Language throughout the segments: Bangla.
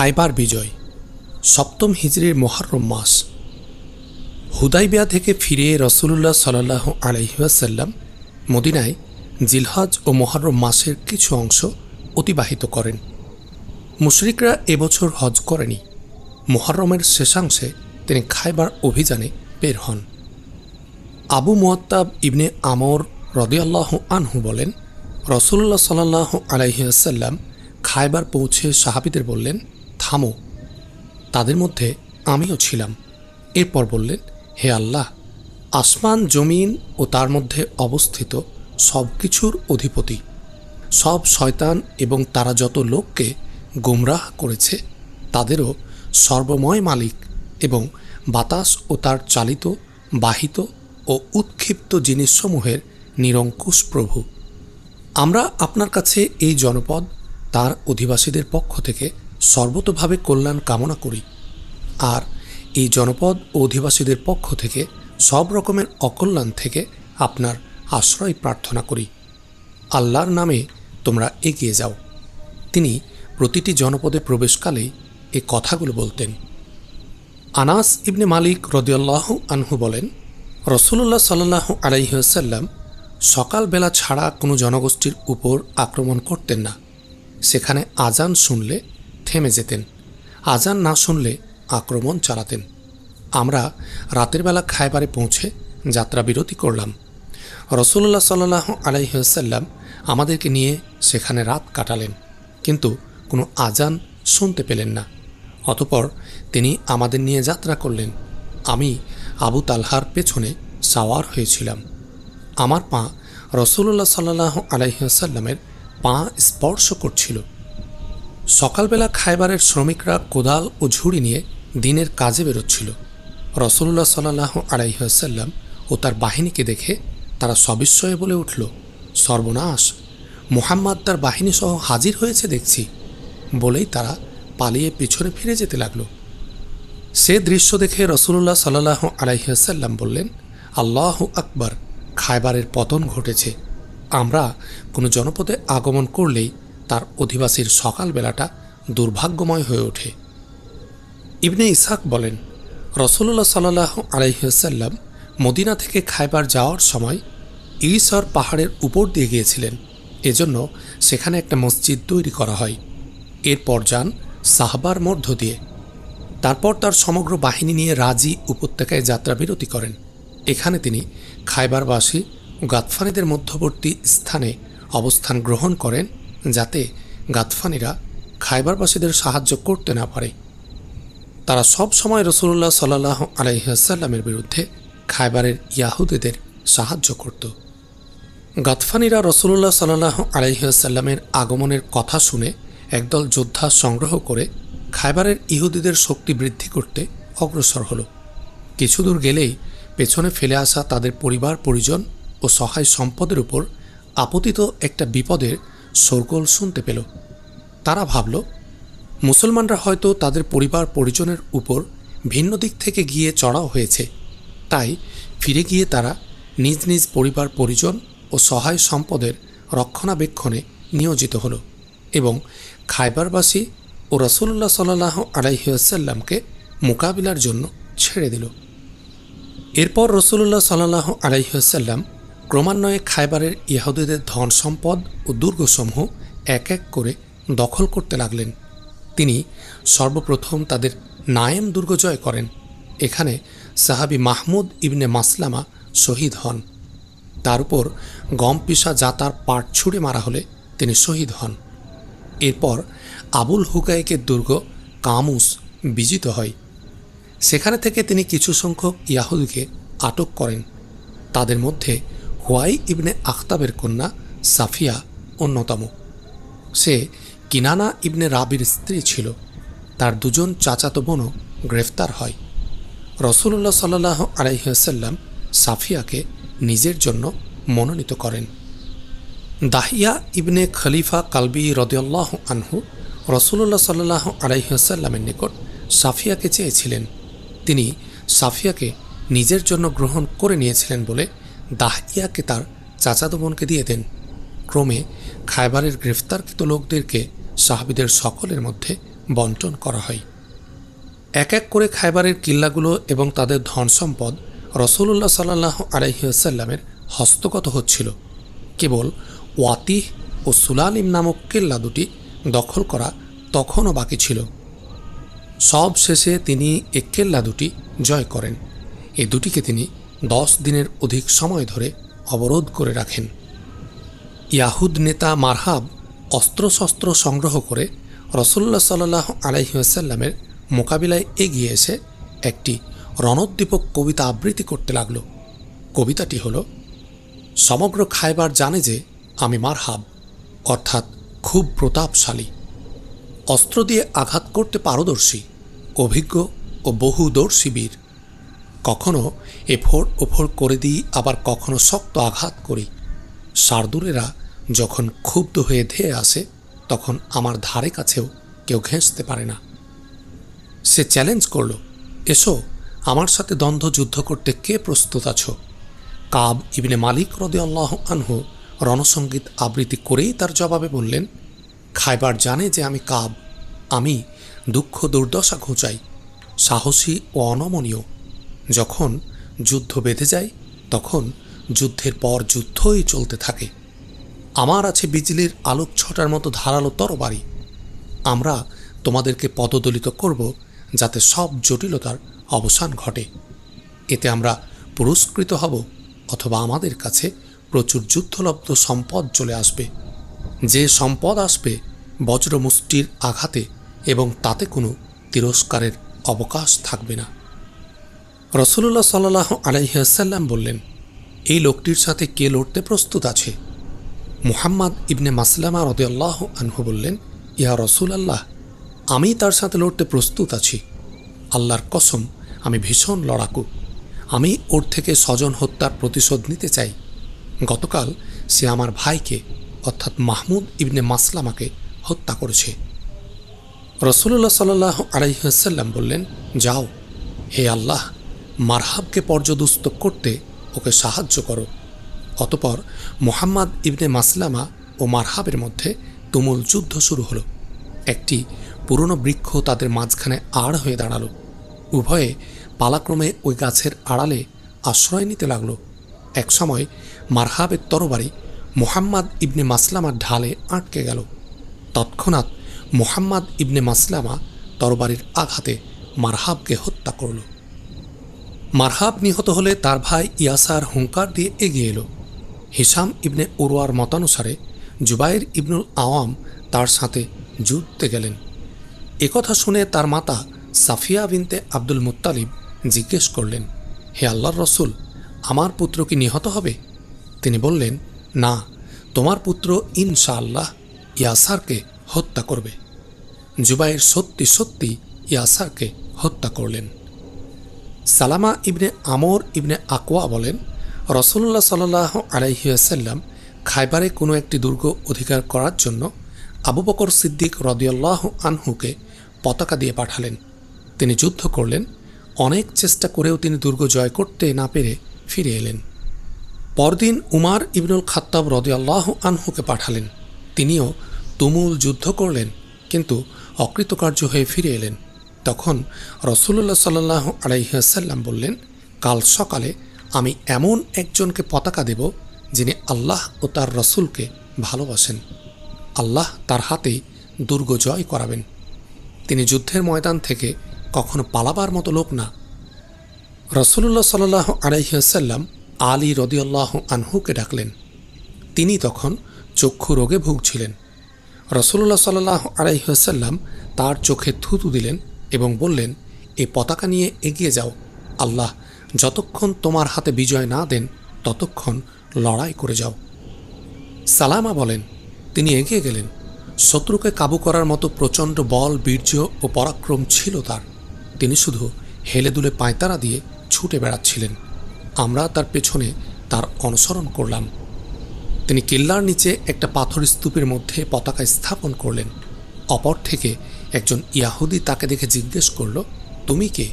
খায়বার বিজয় সপ্তম হিজরির মুহররম মাস। হুদাইবিয়া থেকে ফিরে রাসূলুল্লাহ সাল্লাল্লাহু আলাইহি ওয়াসাল্লাম মদিনায় জিলহজ ও মুহররম মাসের কিছু অংশ অতিবাহিত করেন। মুশরিকরা এবছর হজ করেনি। মুহররমের শেষাংশে তিনি খায়বার অভিযানে বের হন। আবু মুআত্তাব ইবনে আমর রাদিয়াল্লাহু আনহু বলেন, রাসূলুল্লাহ সাল্লাল্লাহু আলাইহি ওয়াসাল্লাম খায়বার পৌঁছে সাহাবীদের বললেন, থামো। তাদের মধ্যে আমিও ছিলাম। এরপর বললেন, হে আল্লাহ, আসমান জমিন ও তার মধ্যে অবস্থিত সব কিছুর অধিপতি, সব শয়তান এবং তারা যত লোককে গুমরাহ করেছে তাদেরও সর্বময় মালিক এবং বাতাস ও তার চালিত, বাহিত ও উৎক্ষিপ্ত জিনিসসমূহের নিরঙ্কুশ প্রভু। আমরা আপনার কাছে এই জনপদ তার অধিবাসীদের পক্ষ থেকে সর্বতোভাবে কল্যাণ কামনা করি, আর এই জনপদ ও অধিবাসীদের পক্ষ থেকে সব রকমের অকল্যাণ থেকে আপনার আশ্রয় প্রার্থনা করি। আল্লাহর নামে তোমরা এগিয়ে যাও। তিনি প্রতিটি জনপদে প্রবেশকালেই এ কথাগুলো বলতেন। আনাস ইবনে মালিক রাদিয়াল্লাহু আনহু বলেন, রাসূলুল্লাহ সাল্লাল্লাহু আলাইহি ওয়াসাল্লাম সকালবেলা ছাড়া কোনো জনগোষ্ঠীর উপর আক্রমণ করতেন না। সেখানে আজান শুনলে থেমে যেতেন, আজান না শুনলে আক্রমণ চালাতেন। আমরা রাতের বেলা খায়বারে পৌঁছে যাত্রা বিরতি করলাম। রাসূলুল্লাহ সাল্লাল্লাহু আলাইহি ওয়াসাল্লাম আমাদেরকে নিয়ে সেখানে রাত কাটালেন, কিন্তু কোনো আজান শুনতে পেলেন না। অতঃপর তিনি আমাদের নিয়ে যাত্রা করলেন। আমি আবু তালহার পেছনে সাওয়ার হয়েছিলাম। আমার পা রাসূলুল্লাহ সাল্লাল্লাহু আলাইহি ওয়াসাল্লামের পা স্পর্শ করছিল। সকালবেলা খায়বারের শ্রমিকরা কোদাল ও ঝুড়ি নিয়ে দিনের কাজে বেরোচ্ছিল। রাসূলুল্লাহ সাল্লাল্লাহু আলাইহি ওয়াসাল্লাম ও তার বাহিনীকে দেখে তারা সবিস্ময়ে বলে উঠল, সর্বনাশ, মুহাম্মদ তার বাহিনীসহ হাজির হয়েছে দেখছি। বলেই তারা পালিয়ে পিছনে ফিরে যেতে লাগল। সে দৃশ্য দেখে রাসূলুল্লাহ সাল্লাল্লাহু আলাইহি ওয়াসাল্লাম বললেন, আল্লাহু আকবার, খায়বারের পতন ঘটেছে। আমরা কোনো জনপদে আগমন করলেই তার অধিবাসীর সকালবেলাটা দুর্ভাগ্যময় হয়ে ওঠে। ইবনে ইসহাক বলেন, রাসূলুল্লাহ সাল্লাল্লাহু আলাইহি ওয়াসাল্লাম মদিনা থেকে খায়বার যাওয়ার সময় ইসর পাহাড়ের উপর দিয়ে গিয়েছিলেন। এজন্য সেখানে একটা মসজিদ তৈরি করা হয়। এরপর যান সাহবার মধ্য দিয়ে। তারপর তার সমগ্র বাহিনী নিয়ে রাজি উপত্যকায় যাত্রা বিরতি করেন। এখানে তিনি খায়বারবাসী ও গাতফানিদের মধ্যবর্তী স্থানে অবস্থান গ্রহণ করেন, যাতে গাতফানিরা খায়বারবাসীদের সাহায্য করতে না পারে। তারা সব সময় রাসূলুল্লাহ সাল্লাল্লাহু আলাইহি ওয়াসাল্লামের বিরুদ্ধে খায়বারের ইয়াহুদীদের সাহায্য করত। গাতফানিরা রাসূলুল্লাহ সাল্লাল্লাহু আলাইহি ওয়াসাল্লামের আগমনের কথা শুনে একদল যোদ্ধা সংগ্রহ করে খায়বারের ইহুদিদের শক্তি বৃদ্ধি করতে অগ্রসর হল। কিছু দূর গেলেই পেছনে ফেলে আসা তাদের পরিবার পরিজন ও সহায় সম্পদের উপর আপতিত একটা বিপদের শোরগোল শুনতে পেল। তারা ভাবল, মুসলমানরা হয়তো তাদের পরিবার পরিজনের উপর ভিন্ন দিক থেকে গিয়ে চড়াও হয়েছে। তাই ফিরে গিয়ে তারা নিজ নিজ পরিবার পরিজন ও সহায় সম্পদের রক্ষণাবেক্ষণে নিয়োজিত হল এবং খায়বারবাসী ও রাসূলুল্লাহ সাল্লাল্লাহু আলাইহি ওয়াসাল্লামকে মোকাবিলার জন্য ছেড়ে দিল। এরপর রাসূলুল্লাহ সাল্লাল্লাহু আলাইহি ওয়াসাল্লাম ক্রমান্বয়ে খায়বারের ইহুদীদের ধন সম্পদ ও দুর্গসমূহ এক এক করে দখল করতে লাগলেন। তিনি সর্বপ্রথম তাদের নায়েম দুর্গ জয় করেন। এখানে সাহাবী মাহমুদ ইবনে মাসলামা শহীদ হন। তার উপর গম পিষা জাতার পাট ছুঁড়ে মারা হলে তিনি শহীদ হন। এরপর আবুল হুকাইকের দুর্গ কামুস বিজিত হয়। সেখানে থেকে তিনি কিছু সংখ্যক ইয়াহুদীকে আটক করেন। তাদের মধ্যে হুয়াই ইবনে আখতাবের কন্যা সাফিয়া অন্যতম। সে কিনানা ইবনে রাবির স্ত্রী ছিল। তার দুজন চাচাতো বোনও গ্রেফতার হয়। রাসূলুল্লাহ সাল্লাল্লাহু আলাইহি ওয়াসাল্লাম সাফিয়াকে নিজের জন্য মনোনীত করেন। দাহিয়া ইবনে খলিফা কালবি রাদিয়াল্লাহু আনহু রাসূলুল্লাহ সাল্লাল্লাহু আলাইহি ওয়াসাল্লামের নিকট সাফিয়াকে চেয়েছিলেন। তিনি সাফিয়াকে নিজের জন্য গ্রহণ করে নিয়েছিলেন বলে দাহিয়াকে তার চাচাতো বোনকে দিয়ে দেন। ক্রমে খায়বারের গ্রেফতারকৃত লোকদেরকে সাহাবীদের সকলের মধ্যে বন্টন করা হয়। এক এক করে খায়বারের কিল্লাগুলো এবং তাদের ধন সম্পদ রাসূলুল্লাহ সাল্লাল্লাহু আলাইহি ওয়াসাল্লামের হস্তগত হচ্ছিল। কেবল ওয়াতিহ ও সুলালিম নামক কিল্লা দুটি দখল করা তখনও বাকি ছিল। সব শেষে তিনি এ কেল্লা দুটি জয় করেন। এ দুটিকে তিনি 10 দিনের অধিক সময় ধরে অবরোধ করে রাখেন। ইয়াহুদ নেতা মারহাব অস্ত্রশস্ত্র সংগ্রহ করে রাসূলুল্লাহ সাল্লাল্লাহু আলাইহি ওয়াসাল্লামের মোকাবিলায় এগিয়ে এসে একটি রণোদ্দীপক কবিতা আবৃত্তি করতে লাগল। কবিতাটি হল, সমগ্র খায়বার জানে যে আমি মারহাব, অর্থাৎ খুব প্রতাপশালী, অস্ত্র দিয়ে আঘাত করতে পারদর্শী, অভিজ্ঞ ও বহুদর্শী বীর। কখনো এফোড় ওফোড় করে দিই, আবার কখনো শক্ত আঘাত করি। শার্দুলেরা যখন ক্ষুব্ধ হয়ে ধেয়ে আসে তখন আমার ধারে কাছেও কেউ ঘেঁষতে পারে না। সে চ্যালেঞ্জ করল, এসো আমার সাথে দ্বন্দ্ব যুদ্ধ করতে কে প্রস্তুত আছো? কাব ইবনে মালিক রাদিয়াল্লাহু আনহু রণসঙ্গীত আবৃত্তি করেই তার জবাবে বললেন, খায়বার জানে যে আমি কাব, আমি দুঃখ দুর্দশা ঘুচাই, সাহসী ও অনমনীয়। যখন যুদ্ধ বেঁধে যায় তখন যুদ্ধের পর যুদ্ধই চলতে থাকে। আমার আছে বিজলির আলোক ছটার মতো ধারালো তরবারি। আমরা তোমাদেরকে পদদলিত করব যাতে সব জটিলতার অবসান ঘটে। এতে আমরা পুরস্কৃত হব, অথবা আমাদের কাছে প্রচুর যুদ্ধলব্ধ সম্পদ চলে আসবে। যে সম্পদ আসবে বজ্রমুষ্টির আঘাতে, এবং তাতে কোনো তিরস্কারের অবকাশ থাকবে না। রাসূলুল্লাহ সাল্লাল্লাহু আলাইহি ওয়াসাল্লাম বললেন, এই লোকটির সাথে কে লড়তে প্রস্তুত আছে? মুহাম্মদ ইবনে মাসলামা রাদিয়াল্লাহু আনহু বললেন, ইয়া রাসূলুল্লাহ, আমি তার সাথে লড়তে প্রস্তুত আছি। আল্লাহর কসম, আমি ভীষণ লড়াকু। আমি ওর থেকে স্বজন হত্যার প্রতিশোধ নিতে চাই। গতকাল সে আমার ভাইকে, অর্থাৎ মাহমুদ ইবনে মাসলামাকে হত্যা করেছে। রাসূলুল্লাহ সাল্লাল্লাহু আলাইহি ওয়াসাল্লাম বললেন, যাও, হে আল্লাহ, মারহাবকে পর্যদুস্ত করতে ওকে সাহায্য করো। অতপর মুহাম্মদ ইবনে মাসলামা ও মারহাবের মধ্যে তুমুল যুদ্ধ শুরু হলো। একটি পুরনো বৃক্ষ তাদের মাঝখানে আড় হয়ে দাঁড়ালো। উভয়ে পালাক্রমে ওই গাছের আড়ালে আশ্রয় নিতে লাগল। একসময় মারহাবের তরবারি মুহাম্মদ ইবনে মাসলামার ঢালে আটকে গেল। তৎক্ষণাৎ মুহাম্মদ ইবনে মাসলামা তরবারির আঘাতে মারহাবকে হত্যা করল। মারহাব নিহত হলে তার ভাই ইয়াসার হুঙ্কার দিয়ে এগিয়ে এলো। হিশাম ইবনে উরওয়ার মতানুসারে জুবাইর ইবনুল আওয়াম তার সাথে যুদ্ধে গেলেন। একথা শুনে তার মাতা সাফিয়া বিনতে আব্দুল মুত্তালিব জিজ্ঞেস করলেন, হে আল্লাহর রসুল, আমার পুত্র কি নিহত হবে? তিনি বললেন, না, তোমার পুত্র ইনশাআল্লাহ ইয়াসারকে হত্যা করবে। জুবাইর সত্যি সত্যি ইয়াসারকে হত্যা করলেন। সালামা ইবনে আমর ইবনে আকওয়া বলেন, রাসূলুল্লাহ সাল্লাল্লাহু আলাইহি ওয়াসাল্লাম খায়বারে কোনো একটি দুর্গ অধিকার করার জন্য আবু বকর সিদ্দিক রাদিয়াল্লাহু আনহুকে পতাকা দিয়ে পাঠালেন। তিনি যুদ্ধ করলেন। অনেক চেষ্টা করেও তিনি দুর্গ জয় করতে না পেরে ফিরে এলেন। পরদিন উমার ইবনুল খাত্তাব রাদিয়াল্লাহু আনহুকে পাঠালেন। তিনিও তুমুল যুদ্ধ করলেন, কিন্তু অকৃতকার্য হয়ে ফিরে এলেন। তখন রাসূলুল্লাহ সাল্লাল্লাহু আলাইহি ওয়াসাল্লাম বললেন, কাল সকালে আমি এমন একজনকে পতাকা দেব যিনি আল্লাহ ও তার রসুলকে ভালোবাসেন। আল্লাহ তার হাতেই দুর্গ জয় করাবেন। তিনি যুদ্ধের ময়দান থেকে কখনো পালাবার মতো লোক না। রাসূলুল্লাহ সাল্লাল্লাহু আলাইহি ওয়াসাল্লাম আলী রাদিয়াল্লাহু আনহুকে ডাকলেন। তিনি তখন চক্ষু রোগে ভুগছিলেন। রাসূলুল্লাহ সাল্লাল্লাহু আলাইহি ওয়াসাল্লাম তার চোখে থুতু দিলেন এবং বললেন, এই পতাকা নিয়ে এগিয়ে যাও। আল্লাহ যতক্ষণ তোমার হাতে বিজয় না দেন ততক্ষণ লড়াই করে যাও। সালামা বলেন, তিনি এগিয়ে গেলেন। শত্রুকে কাবু করার মতো প্রচণ্ড বল, বীর্য ও পরাক্রম ছিল তার। তিনি শুধু হেলে দুলে পায়তারা দিয়ে ছুটে বেড়াচ্ছিলেন। আমরা তার পেছনে তার অনুসরণ করলাম। তিনি কিল্লার নিচে একটা পাথর স্তূপের মধ্যে পতাকা স্থাপন করলেন। অপর থেকে একজন ইয়াহুদি তাকে দেখে জিজ্ঞেস করল, তুমি কে?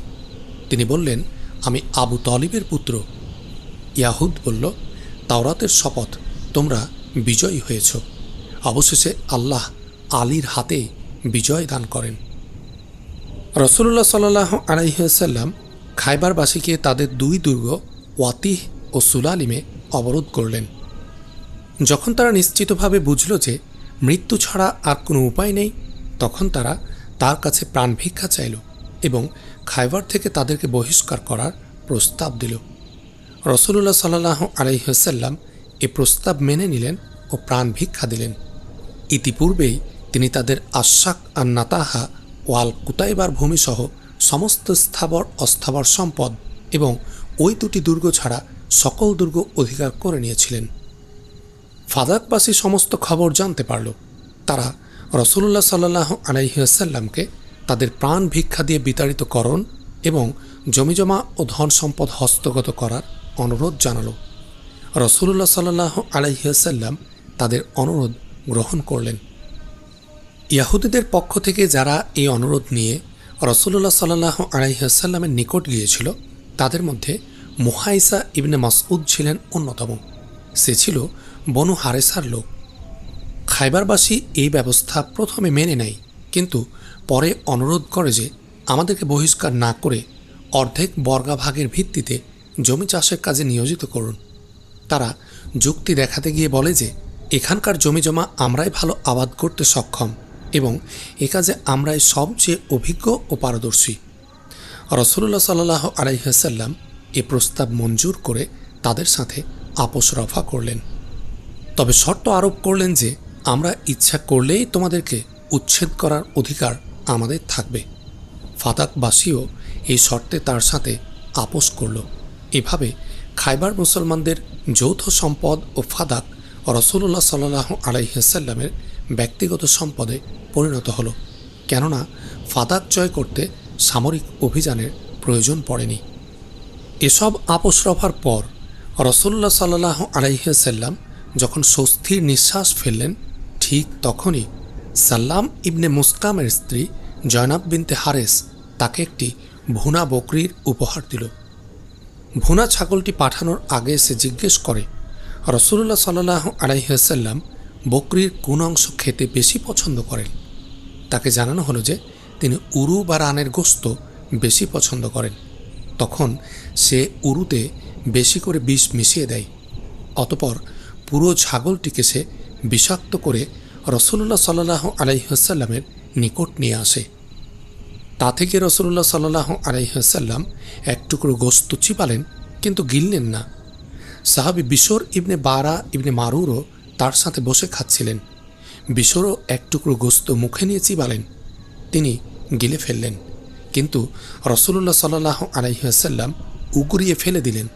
তিনি বললেন, আমি আবু তলিবের পুত্র। ইয়াহুদ বলল, তাওরাতের শপথ, তোমরা বিজয়ী হয়েছ। অবশেষে আল্লাহ আলীর হাতে বিজয় দান করেন। রাসূলুল্লাহ সাল্লাল্লাহু আলাইহি ওয়াসাল্লাম খায়বারবাসীকে তাদের দুই দুর্গ ওয়াতিহ ও সুলালিমে অবরোধ করলেন। যখন তারা নিশ্চিতভাবে বুঝল যে মৃত্যু ছাড়া আর কোনো উপায় নেই, তখন তারা তার কাছে প্রাণ ভিক্ষা চাইল এবং খায়বার থেকে তাদেরকে বহিষ্কার করার প্রস্তাব দিল। রাসূলুল্লাহ সাল্লাল্লাহু আলাইহি ওয়াসাল্লাম এ প্রস্তাব মেনে নিলেন ও প্রাণ ভিক্ষা দিলেন। ইতিপূর্বেই তিনি তাদের আশাক আর নাতাহা ও আল কুতাইবার ভূমিসহ সমস্ত স্থাবর অস্থাবর সম্পদ এবং ওই দুটি দুর্গ ছাড়া সকল দুর্গ অধিকার করে নিয়েছিলেন। ফাদাকবাসী সমস্ত খবর জানতে পারল। তারা রাসূলুল্লাহ সাল্লাল্লাহু আলাইহি ওয়াসাল্লামকে তাদের প্রাণ ভিক্ষা দিয়ে বিতাড়িতকরণ এবং জমিজমা ও ধন সম্পদ হস্তগত করার অনুরোধ জানালো। রাসূলুল্লাহ সাল্লাল্লাহু আলাইহি ওয়াসাল্লাম তাদের অনুরোধ গ্রহণ করলেন। ইহুদিদের পক্ষ থেকে যারা এই অনুরোধ নিয়ে রাসূলুল্লাহ সাল্লাল্লাহু আলাইহি ওয়াসাল্লামের নিকট গিয়েছিল, তাদের মধ্যে মুহাইসা ইবনে মাসউদ ছিলেন অন্যতম। সে ছিল বনু হারেসার লোক। খায়বারবাসী এই ব্যবস্থা প্রথমে মেনে নেয়, কিন্তু পরে অনুরোধ করে যে আমাদেরকে বহিষ্কার না করে অর্ধেক বর্গাভাগের ভিত্তিতে জমি চাষের কাজে নিয়োজিত করুন। তারা যুক্তি দেখাতে গিয়ে বলে যে এখানকার জমিজমা আমরাই ভালো আবাদ করতে সক্ষম এবং এ কাজে আমরাই সবচেয়ে অভিজ্ঞ ও পারদর্শী। রাসূলুল্লাহ সাল্লাল্লাহু আলাইহি ওয়াসাল্লাম এ প্রস্তাব মঞ্জুর করে তাদের সাথে আপোষ রফা করলেন। তবে শর্ত আরোপ করলেন যে আমরা ইচ্ছা করলেই তোমাদেরকে উচ্ছেদ করার অধিকার আমাদের থাকবে। ফাদাকবাসীও এই শর্তে তার সাথে আপোষ করল। এভাবে খায়বার মুসলমানদের যৌথ সম্পদ ও ফাদাক রাসূলুল্লাহ সাল্লাল্লাহু আলাইহি ওয়াসাল্লামের ব্যক্তিগত সম্পদে পরিণত হলো, কেননা ফাদাক জয় করতে সামরিক অভিযানের প্রয়োজন পড়েনি। এসব আপোষ রফার পর রাসূলুল্লাহ সাল্লাল্লাহু আলাইহি ওয়াসাল্লাম যখন স্বস্তির নিঃশ্বাস ফেললেন, ঠিক তখনই সাল্লাম ইবনে মুসকামের স্ত্রী জয়নাব বিনতে হারেস তাকে একটি ভুনা বকরির উপহার দিল। ভুনা ছাগলটি পাঠানোর আগে সে জিজ্ঞেস করে, রাসূলুল্লাহ সাল্লাল্লাহু আলাইহি ওয়াসাল্লাম বকরির কোন অংশ খেতে বেশি পছন্দ করেন? তাকে জানানো হলো যে তিনি উরু বা রানের গোশত বেশি পছন্দ করেন। তখন সে উরুতে বেশি করে বিষ মিশিয়ে দেয়। অতপর পুরো ছাগলটিকে সে বিষাক্ত করে রাসূলুল্লাহ সাল্লাল্লাহু আলাইহি ওয়াসাল্লামের নিকট নিয়ে আসে। তা থেকে রাসূলুল্লাহ সাল্লাল্লাহু আলাইহি ওয়াসাল্লাম এক টুকরো গোশত চিবালেন, কিন্তু গিললেন না। সাহাবী বিশর ইবনে বারা ইবনে মারুরও তার সাথে বসে খাচ্ছিলেন। বিশরও এক টুকরো গোশত মুখে নিয়ে চিবালেন, তিনি গিলে ফেললেন, কিন্তু রাসূলুল্লাহ সাল্লাল্লাহু আলাইহি ওয়াসাল্লাম উগরিয়ে ফেলে দিলেন।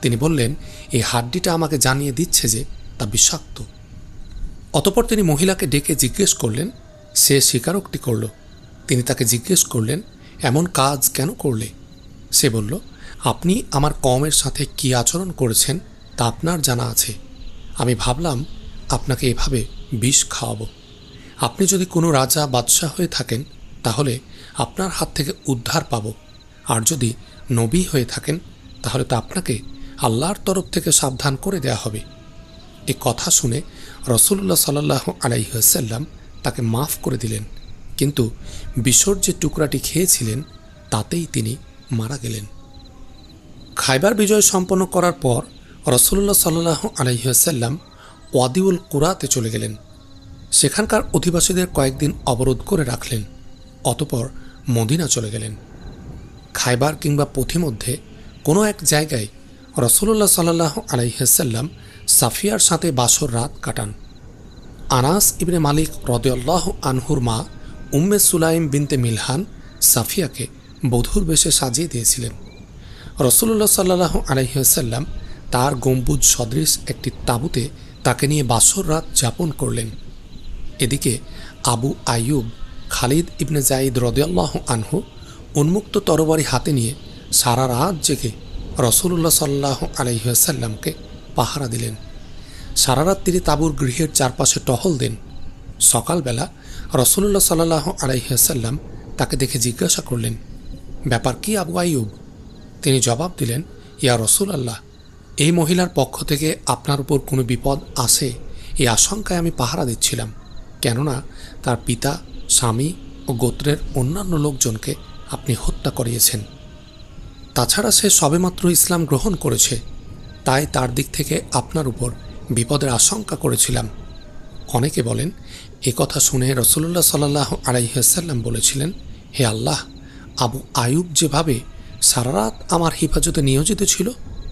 তিনি বললেন, এই হাড্ডিটা আমাকে জানিয়ে দিচ্ছে যে তা বিষাক্ত। অতপর তিনি মহিলাকে ডেকে জিজ্ঞেস করলেন। সে স্বীকারোক্তি করল। তিনি তাকে জিজ্ঞেস করলেন, এমন কাজ কেন করলে? সে বলল, আপনি আমার কওমের সাথে কী আচরণ করেছেন তা আপনার জানা আছে। আমি ভাবলাম আপনাকে এভাবে বিষ খাওয়াবো। আপনি যদি কোনো রাজা বাদশাহ হয়ে থাকেন তাহলে আপনার হাত থেকে উদ্ধার পাব, আর যদি নবী হয়ে থাকেন তাহলে তা আপনাকে আল্লাহর তরফ থেকে সাবধান করে দেয়া হবে। এ কথা শুনে রাসূলুল্লাহ সাল্লাল্লাহু আলাইহি ওয়াসাল্লাম তাকে মাফ করে দিলেন, কিন্তু বিশর যে টুকরাটি খেয়েছিলেন তাতেই তিনি মারা গেলেন। খায়বার বিজয় সম্পন্ন করার পর রাসূলুল্লাহ সাল্লাল্লাহু আলাইহি ওয়াসাল্লাম ওয়াদিউল কুরাতে চলে গেলেন। সেখানকার অধিবাসীদের কয়েকদিন অবরোধ করে রাখলেন। অতপর মদিনা চলে গেলেন। খায়বার কিংবা পথিমধ্যে কোনো এক জায়গায় রাসূলুল্লাহ সাল্লাল্লাহু আলাইহি ওয়াসাল্লাম সাফিয়ার সাথে বাসর রাত কাটান। আনাস ইবনে মালিক রাদিয়াল্লাহু আনহুর মা উম্মে সুলাইম বিনতে মিলহান সাফিয়াকে বধূর বেশে সাজিয়ে দিয়েছিলেন। রাসূলুল্লাহ সাল্লাল্লাহু আলাইহি ওয়াসাল্লাম তার গম্বুজ সদৃশ একটি তাঁবুতে তাকে নিয়ে বাসর রাত যাপন করলেন। এদিকে আবু আইয়ুব খালিদ ইবনে যায়েদ রাদিয়াল্লাহু আনহু উন্মুক্ত তরবারি হাতে নিয়ে সারা রাত জেগে রাসূলুল্লাহ সাল্লাল্লাহু আলাইহি ওয়াসাল্লামকে পাহারা দিলেন। সারা রাত তিনি তাঁবুর গৃহের চারপাশে টহল দেন। সকালবেলা রাসূলুল্লাহ সাল্লাল্লাহু আলাইহি ওয়াসাল্লাম তাকে দেখে জিজ্ঞাসা করলেন, ব্যাপার কি আবু আইয়ুব? তিনি জবাব দিলেন, ইয়া রাসূলুল্লাহ, এই মহিলার পক্ষ থেকে আপনার উপর কোনো বিপদ আসে এই আশঙ্কায় আমি পাহারা দিচ্ছিলাম, কেননা তার পিতা, স্বামী ও গোত্রের অন্যান্য লোকজনকে আপনি হত্যা করিয়েছেন। তাছাড়া সে সবেমাত্র ইসলাম গ্রহণ করেছে, তাই তার দিক থেকে আপনার উপর বিপদের আশঙ্কা করেছিলাম। অনেকে বলেন, এ কথা শুনে রাসূলুল্লাহ সাল্লাল্লাহু আলাইহি ওয়াসাল্লাম বলেছিলেন, হে আল্লাহ, আবু আয়ুব যেভাবে সারা রাত আমার হেফাজতে নিয়োজিত ছিল,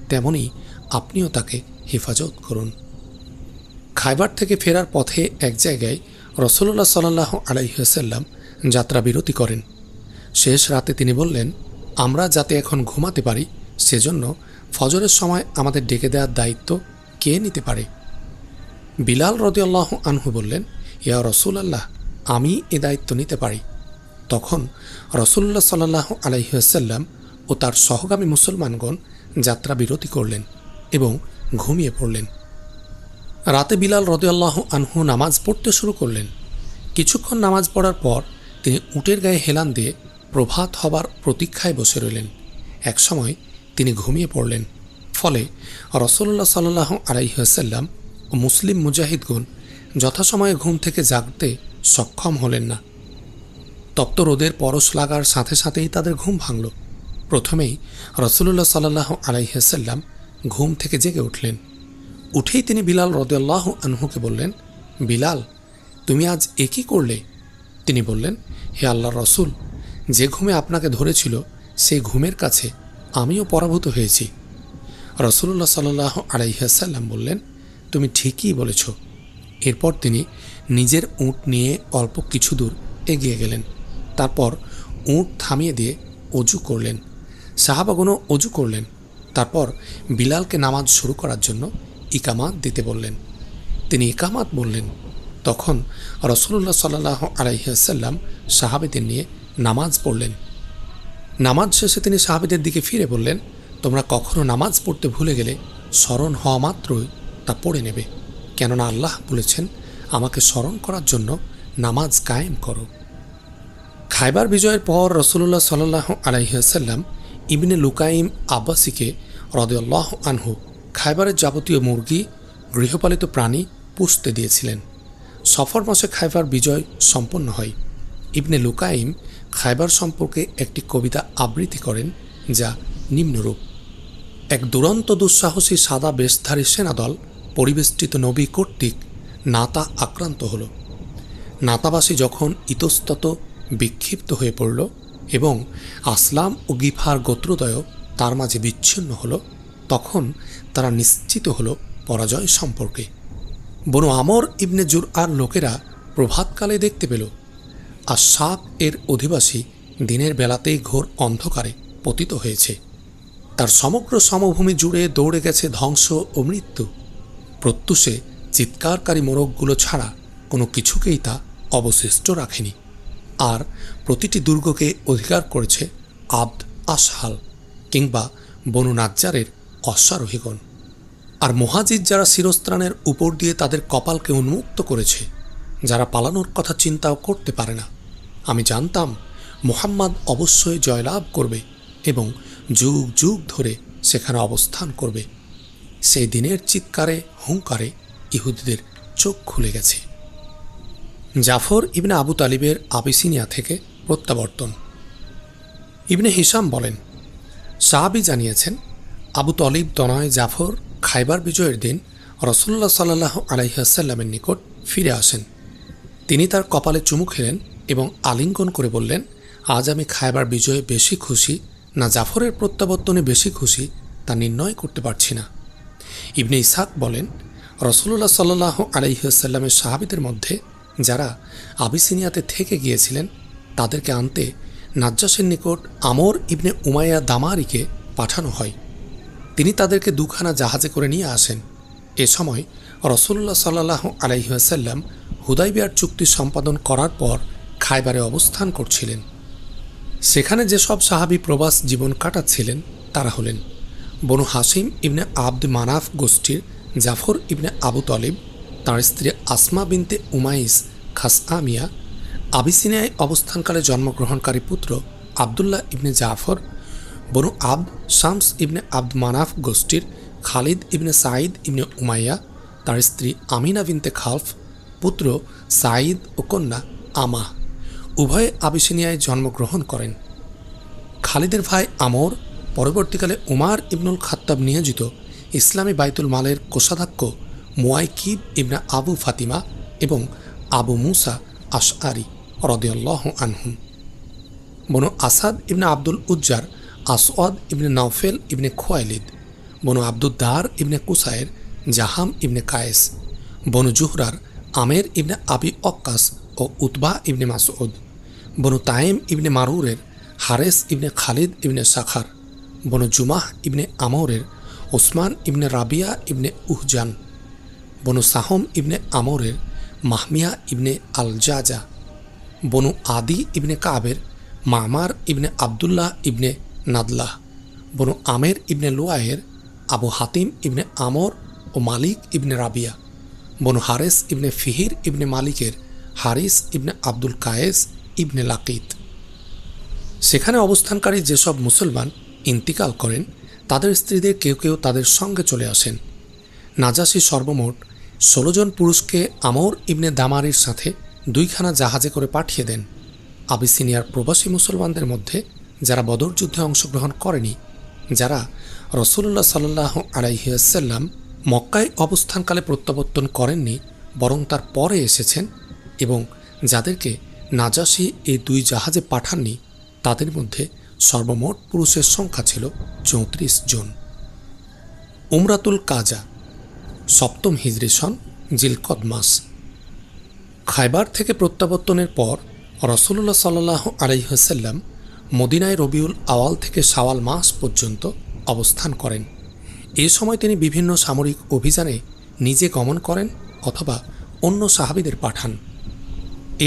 তেমনি আপনিও তাকে হেফাজত করুন। খায়বার থেকে ফেরার পথে এক জায়গায় রাসূলুল্লাহ সাল্লাল্লাহু আলাইহি ওয়াসাল্লাম যাত্রা বিরতি করেন। শেষ রাতে তিনি বললেন, আমরা যাতে এখন ঘুমাতে পারি সেজন্য ফজরের সময় আমাদের ডেকে দেওয়ার দায়িত্ব কে নিতে পারে? বিলাল রাদিয়াল্লাহু আনহু বললেন, ইয়া রাসূলুল্লাহ, আমি এ দায়িত্ব নিতে পারি। তখন রাসূলুল্লাহ সাল্লাল্লাহু আলাইহি ওয়াসাল্লাম ও তার সহগামী মুসলমানগণ যাত্রা বিরতি করলেন এবং ঘুমিয়ে পড়লেন। রাতে বিলাল রাদিয়াল্লাহু আনহু নামাজ পড়তে শুরু করলেন। কিছুক্ষণ নামাজ পড়ার পর তিনি উটের গায়ে হেলান দিয়ে প্রভাত হবার প্রতীক্ষায় বসে রইলেন। একসময় তিনি ঘুমিয়ে পড়লেন। ফলে রাসূলুল্লাহ সাল্লাল্লাহু আলাইহি ওয়াসাল্লাম ও মুসলিম মুজাহিদগণ যথাসময়ে ঘুম থেকে জাগতে সক্ষম হলেন না। তপ্ত রোদের পরশ লাগার সাথে সাথেই তাদের ঘুম ভাঙল। প্রথমেই রাসূলুল্লাহ সাল্লাল্লাহু আলাইহি ওয়াসাল্লাম ঘুম থেকে জেগে উঠলেন। উঠেই তিনি বিলাল রাদিয়াল্লাহু আনহুকে বললেন, বিলাল, তুমি আজ এ কী করলে? তিনি বললেন, হে আল্লাহর রাসূল, যে ঘুমে আপনাকে ধরেছিল সেই ঘুমের কাছে আমিও পরাভূত হয়েছি। রাসূলুল্লাহ সাল্লাল্লাহু আলাইহি ওয়াসাল্লাম বললেন, তুমি ঠিকই বলেছ। এরপর তিনি নিজের উট নিয়ে অল্প কিছু দূর এগিয়ে গেলেন। তারপর উট থামিয়ে দিয়ে অজু করলেন। সাহাবাগণও অজু করলেন। তারপর বিলালকে নামাজ শুরু করার জন্য ইকামাত দিতে বললেন। তিনি ইকামাত বললেন। তখন রাসূলুল্লাহ সাল্লাল্লাহু আলাইহি ওয়াসাল্লাম সাহাবীদের নিয়ে নামাজ পড়লেন। নামাজ শেষে তিনি সাহাবীদের দিকে ফিরে বললেন, তোমরা কখনো নামাজ পড়তে ভুলে গেলে স্মরণ হওয়া মাত্রই তা পড়ে নেবে, কেননা আল্লাহ বলেছেন, আমাকে স্মরণ করার জন্য নামাজ কায়েম করো। খায়বার বিজয়ের পর রাসূলুল্লাহ সাল্লাল্লাহু আলাইহি ওয়াসাল্লাম ইবনে লুকাইম আব্বাসীকে রাদিয়াল্লাহু আনহু খায়বারের যাবতীয় মুরগি, গৃহপালিত প্রাণী পুষতে দিয়েছিলেন। সফর মাসে খায়বার বিজয় সম্পন্ন হয়। ইবনে লুকাইম খায়বার সম্পর্কে একটি কবিতা আবৃত্তি করেন, যা নিম্নরূপ: এক দুরন্ত দুঃসাহসী সাদা বেশধারী সেনাদল পরিবেষ্টিত নবী কর্তৃক নাতা আক্রান্ত হল। নাতাবাসী যখন ইতস্তত বিক্ষিপ্ত হয়ে পড়ল এবং আসলাম ও গিফার গোত্রদ্বয় তার মাঝে বিচ্ছিন্ন হল, তখন তারা নিশ্চিত হল পরাজয় সম্পর্কে। বনু আমর ইবনে জুরআর লোকেরা প্রভাতকালে দেখতে পেল আশশাব এর অধিবাসী দিনের বেলাতেই ঘোর অন্ধকারে পতিত হয়েছে। তার সমগ্র সমভূমি জুড়ে দৌড়ে গেছে ধ্বংস ও মৃত্যু। প্রত্যুষে চিৎকারকারী মোরগগুলো ছাড়া কোনো কিছুকেই তা অবশিষ্ট রাখেনি। আর প্রতিটি দুর্গকে অধিকার করেছে আব্দ আসহাল কিংবা বনু নাজ্জারের অশ্বারোহীগণ। আর মুহাজির যারা শিরস্ত্রাণের উপর দিয়ে তাদের কপালকে উন্মুক্ত করেছে, যারা পালানোর কথা চিন্তাও করতে পারে না। আমি জানতাম মুহাম্মদ অবশ্যই জয়লাভ করবে এবং যুগ যুগ ধরে সেখানে অবস্থান করবে। সেই দিনের চিৎকারে হুঙ্কারে ইহুদিদের চোখ খুলে গেছে। জাফর ইবনে আবু তালিবের আবিসিনিয়া থেকে প্রত্যাবর্তন। ইবনে হিশাম বলেন, সাহাবী জানিয়েছেন, আবু তালিব তনয় জাফর খায়বার বিজয়ের দিন রাসূলুল্লাহ সাল্লাল্লাহু আলাইহি ওয়াসাল্লামের নিকট ফিরে আসেন। তিনি তার কপালে চুমু খেলেন এবং আলিঙ্গন করে বললেন, আজ আমি খায়বার বিজয়ে বেশি খুশি না জাফরের প্রত্যাবর্তনে বেশি খুশি তা নির্ণয় করতে পারছি না। ইবনে ইসহাক বলেন, রাসূলুল্লাহ সাল্লাল্লাহু আলাইহি ওয়াসাল্লামের সাহাবীদের মধ্যে যারা আবিসিনিয়াতে থেকে গিয়েছিলেন তাদেরকে আনতে নাজ্জাশের নিকট আমর ইবনে উমাইয়া দামারিকে পাঠানো হয়। তিনি তাদেরকে দুখানা জাহাজে করে নিয়ে আসেন। এ সময় রাসূলুল্লাহ সাল্লাল্লাহু আলাইহি ওয়াসাল্লাম হুদাইবিয়ার চুক্তি সম্পাদন করার পর খায়বারে অবস্থান করছিলেন। সেখানে যেসব সাহাবী প্রবাস জীবন কাটাচ্ছিলেন তারা হলেন বনু হাসিম ইবনে আব্দ মানাফ গোষ্ঠীর জাফর ইবনে আবু তালিব, তাঁর স্ত্রী আসমা বিনতে উমাইস খাসআমিয়া, আবিসিনিয়ায় অবস্থানকালে জন্মগ্রহণকারী পুত্র আবদুল্লাহ ইবনে জাফর, বনু আব্দ শামস ইবনে আব্দ মানাফ গোষ্ঠীর খালিদ ইবনে সাঈদ ইবনে উমাইয়া, তার স্ত্রী আমিনা বিনতে খালফ, পুত্র সাঈদ ও কন্যা আমাহ, উভয়ে আবিসিনিয়ায় জন্মগ্রহণ করেন। খালিদের ভাই আমর পরবর্তীকালে উমার ইবনুল খাত্তাব নিয়োজিত ইসলামী বাইতুল মালের কোষাধ্যক্ষ মুয়াইকিব ইবনে আবু ফাতিমা এবং আবু মুসা আশআরি রাদিয়াল্লাহু আনহুম। বনু আসাদ ইবনে আব্দুল উজ্জার আসওয়াদ ইবনে নাওফেল ইবনে খোয়াইলিদ। বনু আব্দুদ্দার ইবনে কুসায়ের জাহাম ইবনে কায়েস। বনু জুহরার আমের ইবনে আবি অক্কাস ও উতবা ইবনে মাসউদ। বনু তাইম ইবনে মারুরের হারেস ইবনে খালিদ ইবনে সাখার। বনু জুমাহ ইবনে আমরের ওসমান ইবনে রাবিয়া ইবনে উহজান। বনু সাহম ইবনে আমরের মাহমিয়া ইবনে আল জাজা। বনু আদি ইবনে কাবের মামার ইবনে আবদুল্লাহ ইবনে নাদলাহ। বনু আমের ইবনে লুয়ায়ের আবু হাতিম ইবনে আমর ও মালিক ইবনে রাবিয়া। বনু হারেস ইবনে ফিহির ইবনে মালিকের হারিস ইবনে আব্দুল কায়েস ইবনে লাকিত। সেখানে অবস্থানকারী যেসব মুসলমান ইন্তিকাল করেন তাদের স্ত্রীদের কেউ কেউ তাদের সঙ্গে চলে আসেন। নাজাসী সর্বমোট 16 জন পুরুষকে আমর ইবনে দামারির সাথে 2খানা জাহাজে করে পাঠিয়ে দেন। আবিসিনিয়ার প্রবাসী মুসলমানদের মধ্যে যারা বদর যুদ্ধে অংশগ্রহণ করেনি, যারা রাসূলুল্লাহ সাল্লাল্লাহু আলাইহি ওয়াসাল্লাম মক্কায় অবস্থানকালে প্রত্যাবর্তন করেননি বরং তার পরে এসেছেন এবং যাদেরকে নাজাসী এই 2 জাহাজে পাঠাননি, তাদের মধ্যে সর্বমোট পুরুষের সংখ্যা ছিল 34 জন। উমরাতুল কাজা 7ম হিজরি সন জিলকদ মাস। খায়বার থেকে প্রত্যাবর্তনের পর রাসূলুল্লাহ সাল্লাল্লাহু আলাইহি ওয়াসাল্লাম মদিনায় রবিউল আওয়াল থেকে শাওয়াল মাস পর্যন্ত অবস্থান করেন। এ সময় তিনি বিভিন্ন সামরিক অভিযানে নিজে গমন করেন অথবা অন্য সাহাবীদের পাঠান।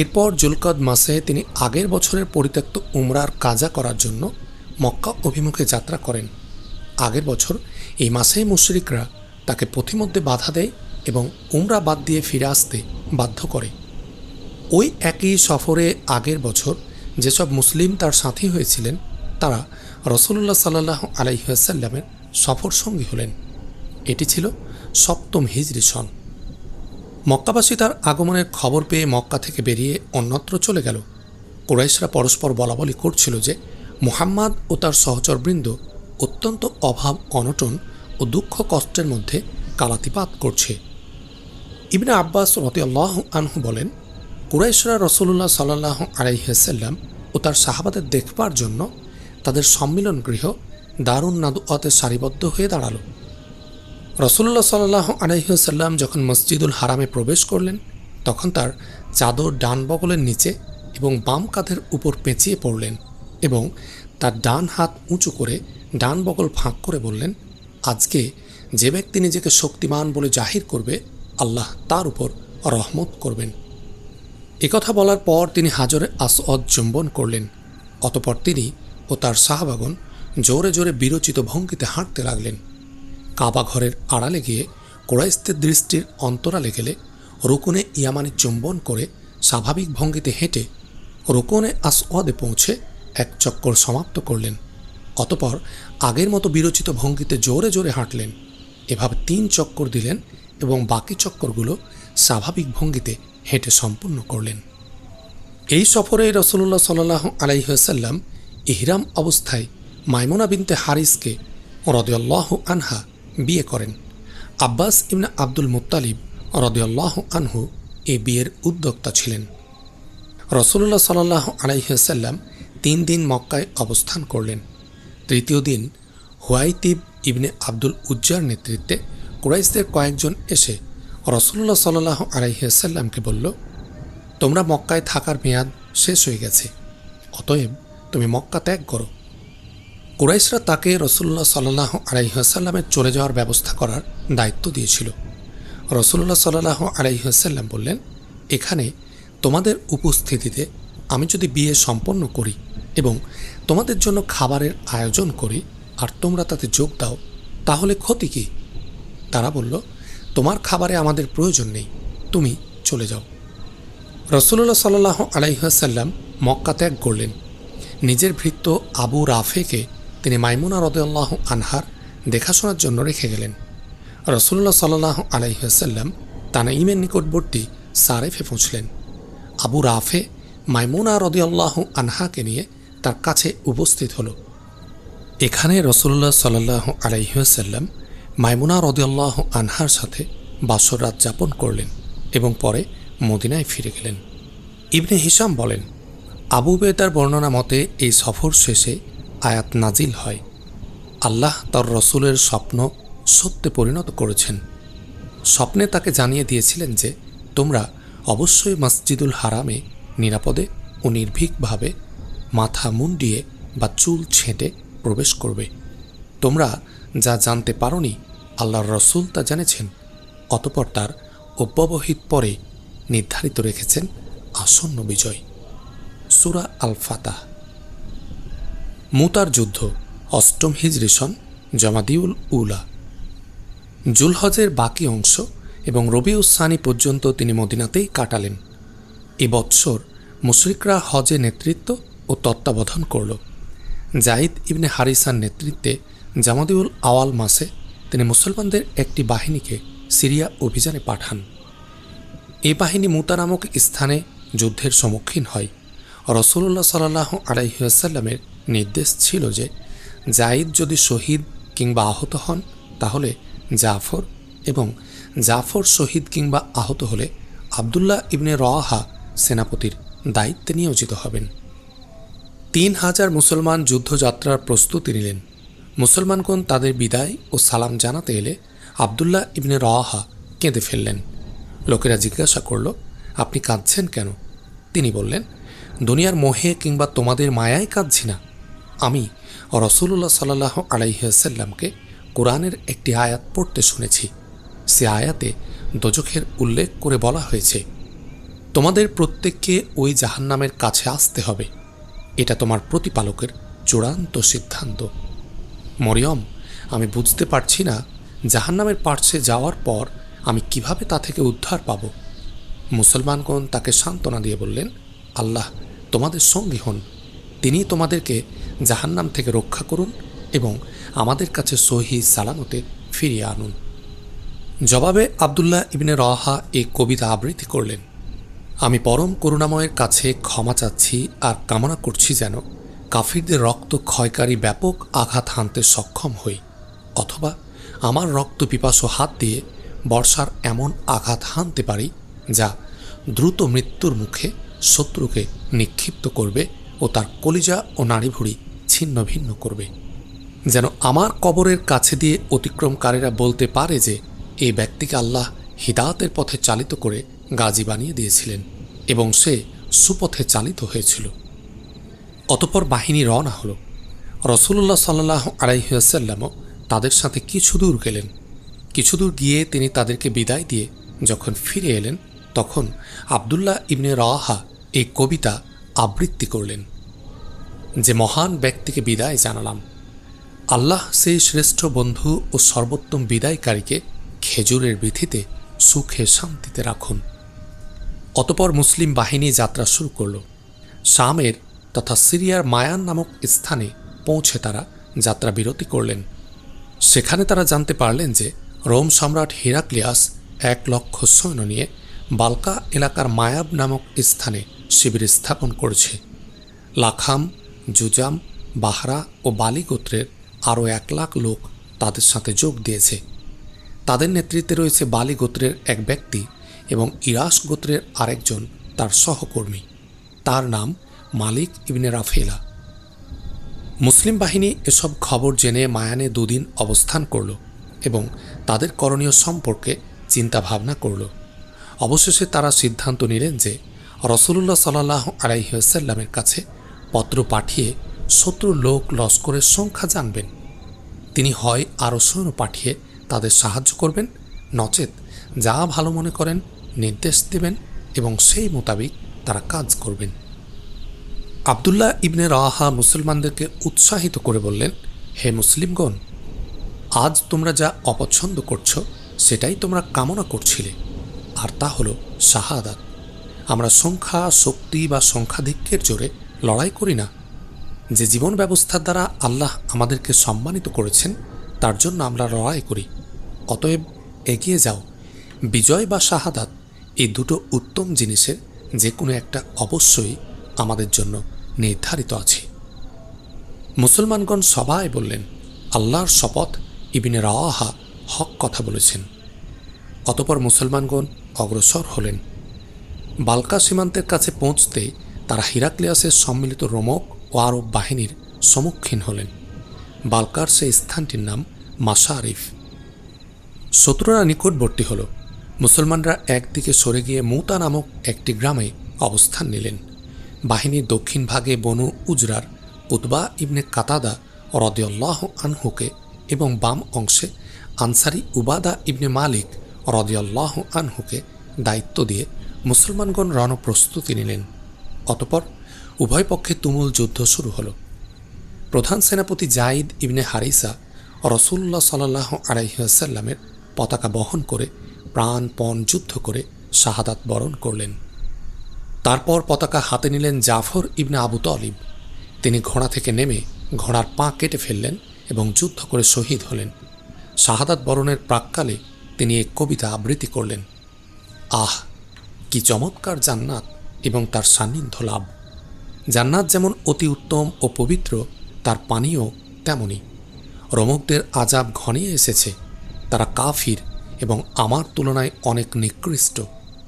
এরপর জুলকদ মাসে তিনি আগের বছরের পরিত্যক্ত উমরার কাজা করার জন্য মক্কা অভিমুখে যাত্রা করেন। আগের বছর এই মাসেই মুশরিকরা তাকে পথিমধ্যে বাধা দেয় এবং উমরা বাদ দিয়ে ফিরে আসতে বাধ্য করে। ওই একই সফরে আগের বছর যেসব মুসলিম তার সাথী হয়েছিলেন তারা রাসূলুল্লাহ সাল্লাল্লাহু আলাইহি ওয়াসাল্লামের সফর সঙ্গী হলেন। এটি ছিল 7ম হিজরি সন। মক্কাবাসী তার আগমনের খবর পেয়ে মক্কা থেকে বেরিয়ে অন্যত্র চলে গেল। কুরাইশরা পরস্পর বলাবলি করছিল যে মুহাম্মদ ও তার সহচরবৃন্দ অত্যন্ত অভাব অনটন ও দুঃখ কষ্টের মধ্যে কালাতিপাত করছে। ইবনে আব্বাস রাদিয়াল্লাহু আনহু বলেন, কুরাইশরা রাসূলুল্লাহ সাল্লাল্লাহু আলাইহি ওয়াসাল্লাম ও তার সাহাবাদের দেখবার জন্য তাদের সম্মিলন গৃহ দারুন নাদওয়াতে সারিবদ্ধ হয়ে দাঁড়ালো। রাসূলুল্লাহ সাল্লাল্লাহু আলাইহি ওয়াসাল্লাম যখন মসজিদুল হারামে প্রবেশ করলেন তখন তার চাদর ডান বগলের নিচে এবং বাম কাঁধের উপর পেঁচিয়ে পড়লেন এবং তার ডান হাত উঁচু করে ডান বগল ফাঁক করে বললেন, আজকে যে ব্যক্তি নিজেকে শক্তিমান বলে জাহির করবে আল্লাহ তার উপর রহমত করবেন। একথা বলার পর তিনি হাজরে আসওয়াদ চুম্বন করলেন। অতঃপর তিনি ও তার সাহাবাগণ জোরে জোরে বিরচিত ভঙ্গিতে হাঁটতে লাগলেন। কাবা ঘরের আড়ালে গিয়ে কুরাইশদের দৃষ্টির অন্তরালে গেলে রুকুনে ইয়ামানি চুম্বন করে স্বাভাবিক ভঙ্গিতে হেঁটে রুকুনে আসওয়াদে পৌঁছে এক চক্কর সমাপ্ত করলেন। অতঃপর আগের মতো বিরচিত ভঙ্গিতে জোরে জোরে হাঁটলেন। এভাবে 3 চক্কর দিলেন এবং বাকি চক্করগুলো স্বাভাবিক ভঙ্গিতে হেঁটে সম্পূর্ণ করলেন। এই সফরে রাসূলুল্লাহ সাল্লাল্লাহু আলাইহি ওয়াসাল্লাম ইহরাম অবস্থায় মাইমুনা বিনতে হারিসকে রাদিয়াল্লাহু আনহা বিয়ে করেন। আব্বাস ইবনে আব্দুল মুত্তালিব রাদিয়াল্লাহু আনহু এই বিয়ের উদ্যোক্তা ছিলেন। রাসূলুল্লাহ সাল্লাল্লাহু আলাইহি ওয়াসাল্লাম 3 দিন মক্কায় অবস্থান করলেন। তৃতীয় দিন হুয়াইতিব ইবনে আব্দুল উজ্জার নেতৃত্বে কুরাইশদের কয়েকজন এসে রাসূলুল্লাহ সাল্লাল্লাহু আলাইহি ওয়াসাল্লামকে বলল, তোমরা মক্কায় থাকার মেয়াদ শেষ হয়ে গেছে, অতএব তুমি মক্কা ত্যাগ করো। কুরাইশরা তাকে রাসূলুল্লাহ সাল্লাল্লাহু আলাইহি ওয়াসাল্লামের চলে যাওয়ার ব্যবস্থা করার দায়িত্ব দিয়েছিল। রাসূলুল্লাহ সাল্লাল্লাহু আলাইহি ওয়াসাল্লাম বললেন, এখানে তোমাদের উপস্থিতিতে আমি যদি বিয়ে সম্পন্ন করি এবং তোমাদের জন্য খাবারের আয়োজন করি আর তোমরা তাতে যোগ দাও তাহলে ক্ষতি কী? তারা বলল, তোমার খাবারে আমাদের প্রয়োজন নেই, তুমি চলে যাও। রাসূলুল্লাহ সাল্লাল্লাহু আলাইহি ওয়াসাল্লাম মক্কা ত্যাগ করলেন। নিজের ভৃত্য আবু রাফেকে তিনি মাইমুনা রাদিয়াল্লাহু আনহার দেখাশোনার জন্য রেখে গেলেন। রাসূলুল্লাহ সাল্লাল্লাহু আলাইহি ওয়াসাল্লাম তানাইমের নিকটবর্তী সারেফে পৌঁছলেন। আবু রাফে মাইমুনা রাদিয়াল্লাহু আনহাকে নিয়ে তার কাছে উপস্থিত হল এখানে রাসূলুল্লাহ সাল্লাল্লাহু আলাইহি ওয়াসাল্লাম মাইমুনা রাদিয়াল্লাহু আনহার সাথে বাসর রাত যাপন করলেন এবং পরে মদিনায় ফিরে গেলেন। ইবনে হিশাম বলেন, আবু উবাইদার বর্ণনা মতে এই সফর শেষে আয়াত নাজিল হয়, আল্লাহ তার রসুলের স্বপ্ন সত্যে পরিণত করেছেন। স্বপ্নে তাকে জানিয়ে দিয়েছিলেন যে তোমরা অবশ্যই মসজিদুল হারামে নিরাপদে ও নির্ভীকভাবে মাথা মুন্ডিয়ে বা চুল ছেঁটে প্রবেশ করবে। তোমরা যা জানতে পারোনি আল্লাহর রসুল তা জেনেছেন, অতঃপর তার অব্যবহিত পরে নির্ধারিত রেখেছেন আসন্ন বিজয়। সূরা আল ফাতাহ। মুতার যুদ্ধ ৮ম হিজরি সন জামাদিউল উলা। জুলহজের বাকি অংশ এবং রবিউস সানি পর্যন্ত তিনি মদিনাতেই কাটালেন। এ বৎসর মুশরিকরা হজে নেতৃত্ব ও তত্ত্বাবধান করল। জাইদ ইবনে হারিসার নেতৃত্বে জামাদিউল আওয়াল মাসে তিনি মুসলমানদের একটি বাহিনীকে সিরিয়া অভিযানে পাঠান। এই বাহিনী মুতা নামক স্থানে যুদ্ধের সম্মুখীন হয়। রাসূলুল্লাহ সাল্লাল্লাহু আলাইহি ওয়াসাল্লামের নির্দেশ ছিল যে জাইদ যদি শহীদ কিংবা আহত হন তাহলে জাফর, এবং জাফর শহীদ কিংবা আহত হলে আবদুল্লাহ ইবনে রওয়াহা সেনাপতির দায়িত্বে নিয়োজিত হবেন। ৩,০০০ মুসলমান যুদ্ধযাত্রার প্রস্তুতি নিলেন। মুসলমানগণ তাদের বিদায় ও সালাম জানাতে এলে আবদুল্লাহ ইবনে রওয়াহা কেঁদে ফেললেন। লোকেরা জিজ্ঞাসা করল, আপনি কাঁদছেন কেন? তিনি বললেন, দুনিয়ার মোহে কিংবা তোমাদের মায়ায় কাঁদছি না। আমি রাসূলুল্লাহ সাল্লাল্লাহু আলাইহি ওয়াসাল্লামকে কোরআনের একটি আয়াত পড়তে শুনেছি। সে আয়াতে দোজখের উল্লেখ করে বলা হয়েছে, তোমাদের প্রত্যেককে ওই জাহান্নামের কাছে আসতে হবে। এটা তোমার প্রতিপালকের চূড়ান্ত সিদ্ধান্ত। মরিয়ম, আমি বুঝতে পারছি না জাহান্নামের পার্শ্বে যাওয়ার পর আমি কিভাবে তা থেকে উদ্ধার পাব। মুসলমানগণ তাকে সান্ত্বনা দিয়ে বললেন, আল্লাহ তোমাদের সঙ্গী হন, তিনি তোমাদেরকে জাহান্নাম থেকে রক্ষা করুন এবং আমাদের কাছে সহি সালামতে ফিরিয়ে আনুন। জবাবে আবদুল্লাহ ইবনে রওয়াহা এই কবিতা আবৃত্তি করলেন, আমি পরম করুণাময়ের কাছে ক্ষমা চাচ্ছি আর কামনা করছি যেন কাফিরদের রক্ত ক্ষয়কারী ব্যাপক আঘাত হানতে সক্ষম হই, অথবা আমার রক্ত পিপাসু হাত দিয়ে বর্ষার এমন আঘাত হানতে পারি যা দ্রুত মৃত্যুর মুখে শত্রুকে নিক্ষিপ্ত করবে ও তার কলিজা ও নাড়িভুড়ি ছিন্ন ভিন্ন করবে, যেন আমার কবরের কাছে দিয়ে অতিক্রমকারীরা বলতে পারে যে এই ব্যক্তিকে আল্লাহ হিদায়াতের পথে চালিত করে গাজী বানিয়ে দিয়েছিলেন এবং সে সুপথে চালিত হয়েছিল। অতঃপর বাহিনী রওনা হল। রাসূলুল্লাহ সাল্লাল্লাহু আলাইহি ওয়াসাল্লামও তাদের সাথে কিছু দূর গেলেন। কিছু দূর গিয়ে তিনি তাদেরকে বিদায় দিয়ে যখন ফিরে এলেন তখন আবদুল্লাহ ইবনে রওয়াহা এই কবিতা আবৃত্তি করলেন, যে মহান ব্যক্তিকে বিদায় জানালাম, আল্লাহ সেই শ্রেষ্ঠ বন্ধু ও সর্বোত্তম বিদায়কারীকে খেজুরের বিথিতে সুখে শান্তিতে রাখুন। অতপর মুসলিম বাহিনী যাত্রা শুরু করল। শামের তথা সিরিয়ার মায়ান নামক স্থানে পৌঁছে তারা যাত্রা বিরতি করলেন। সেখানে তারা জানতে পারলেন যে রোম সম্রাট হিরাক্লিয়াস ১,০০,০০০ সৈন্য নিয়ে বালকা এলাকার মায়াব নামক স্থানে শিবির স্থাপন করেছে। লাখাম, জুজাম, বাহরা ও বালি গোত্রের আরও ১,০০,০০০ লোক তাদের সাথে যোগ দিয়েছে। তাদের নেতৃত্বে রয়েছে বালি গোত্রের এক ব্যক্তি এবং ইরাস গোত্রের আরেকজন তার সহকর্মী, তার নাম মালিক ইবনে রাফেলা। মুসলিম বাহিনী এসব খবর জেনে মায়ানে ২ দিন অবস্থান করল এবং তাদের করণীয় সম্পর্কে চিন্তা ভাবনা করল। অবশেষে তারা সিদ্ধান্ত নিলেন যে রাসূলুল্লাহ সাল্লাল্লাহু আলাইহি ওয়াসাল্লামের কাছে পত্র পাঠিয়ে শত্রু লোক লস্করের সংখ্যা জানবেন। তিনি হয় আরও সৈন্য পাঠিয়ে তাদের সাহায্য করবেন, নচেত যা ভালো মনে করেন নির্দেশ দেবেন এবং সেই মোতাবেক তারা কাজ করবেন। আবদুল্লাহ ইবনে রওয়াহা মুসলমানদেরকে উৎসাহিত করে বললেন, হে মুসলিমগণ, আজ তোমরা যা অপছন্দ করছ সেটাই তোমরা কামনা করছিলে, আর তা হলো শাহাদাত। আমরা সংখ্যা, শক্তি বা সংখ্যাধিক্যের জোরে লড়াই করি না। যে জীবন ব্যবস্থার দ্বারা আল্লাহ আমাদেরকে সম্মানিত করেছেন তার জন্য আমরা লড়াই করি। অতএব এগিয়ে যাও। বিজয় বা শাহাদাত এই দুটো উত্তম জিনিসের যে কোনো একটা অবশ্যই আমাদের জন্য নির্ধারিত আছে। মুসলমানগণ সবাই বললেন, আল্লাহর শপথ, ইবনে রাওয়াহা হক কথা বলেছেন। অতপর মুসলমানগণ অগ্রসর হলেন। বালকা সীমান্তের কাছে পৌঁছতে তারা হিরাক্লিয়াসের সম্মিলিত রোমক ও আরব বাহিনীর সম্মুখীন হলেন। বালকার সেই স্থানটির নাম মাশারিফ। শত্রুরা নিকটবর্তী হল। মুসলমানরা একদিকে সরে গিয়ে মুতা নামক একটি গ্রামে অবস্থান নিলেন। বাহিনীর দক্ষিণ ভাগে বনু উজরার উতবা ইবনে কাতাদা রাদিয়াল্লাহু আনহুকে এবং বাম অংশে আনসারি উবাদা ইবনে মালিক রাদিয়াল্লাহু আনহুকে দায়িত্ব দিয়ে মুসলমানগণ রণপ্রস্তুতি নিলেন। অতপর উভয় পক্ষে তুমুল যুদ্ধ শুরু হল। প্রধান সেনাপতি জাইদ ইবনে হারিসা রাসূলুল্লাহ সাল্লাল্লাহু আলাইহি ওয়াসাল্লামের পতাকা বহন করে প্রাণপণ যুদ্ধ করে শাহাদাত বরণ করলেন। তারপর পতাকা হাতে নিলেন জাফর ইবনে আবু তালিব। তিনি ঘোড়া থেকে নেমে ঘোড়ার পা কেটে ফেললেন এবং যুদ্ধ করে শহীদ হলেন। শাহাদাত বরণের প্রাক্কালে তিনি এক কবিতা আবৃত্তি করলেন, আহ, কি চমৎকার জান্নাত এবং তার সান্নিধ্য লাভ! জান্নাত যেমন অতি উত্তম ও পবিত্র, তার পানীয় তেমনি। রোমকদের আযাব ঘনিয়ে এসেছে। তারা কাফির এবং আমার তুলনায় অনেক নিকৃষ্ট,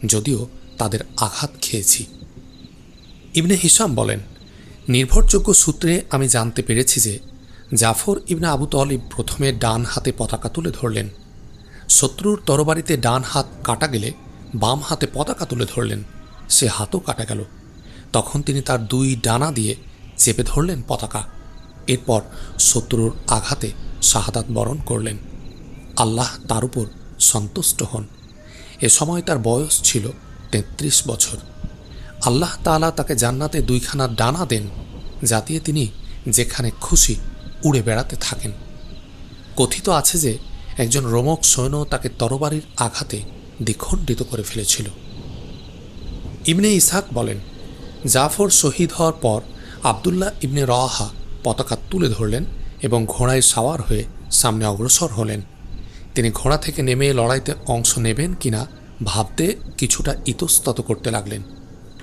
যদিও তাদের আঘাত খেয়েছি। ইবনে হিশাম বলেন, নির্ভরযোগ্য সূত্রে আমি জানতে পেরেছি যে জাফর ইবনে আবু তালিব প্রথমে ডান হাতে পতাকা তুলে ধরলেন। শত্রুর তরবারিতে ডান হাত কাটা গেলে বাম হাতে পতাকা তুলে ধরলেন। সে হাতও কাটা গেল। তখন তিনি তার দুই ডানা দিয়ে চেপে ধরলেন পতাকা। এরপর শত্রুর আঘাতে শাহাদাত বরণ করলেন। আল্লাহ তার উপর সন্তুষ্ট হন। এ সময় তার বয়স ছিল 33 বছর। আল্লাহ তাআলা তাকে জান্নাতে দুইখানা ডানা দেন, যাতে তিনি যেখানে খুশি উড়ে বেড়াতে থাকেন। কথিত আছে যে একজন রোমক সৈন্য তাকে তরবারির আঘাতে দ্বিখণ্ডিত করে ফেলেছিল। ইবনে ইসহাক বলেন, জাফর শহীদ হওয়ার পর আবদুল্লাহ ইবনে রাওয়াহা পতাকা তুলে ধরলেন এবং ঘোড়ায় সাওয়ার হয়ে সামনে অগ্রসর হলেন। তিনি ঘোড়া থেকে নেমে লড়াইতে অংশ নেবেন কিনা ভাবতে কিছুটা ইতস্তত করতে লাগলেন।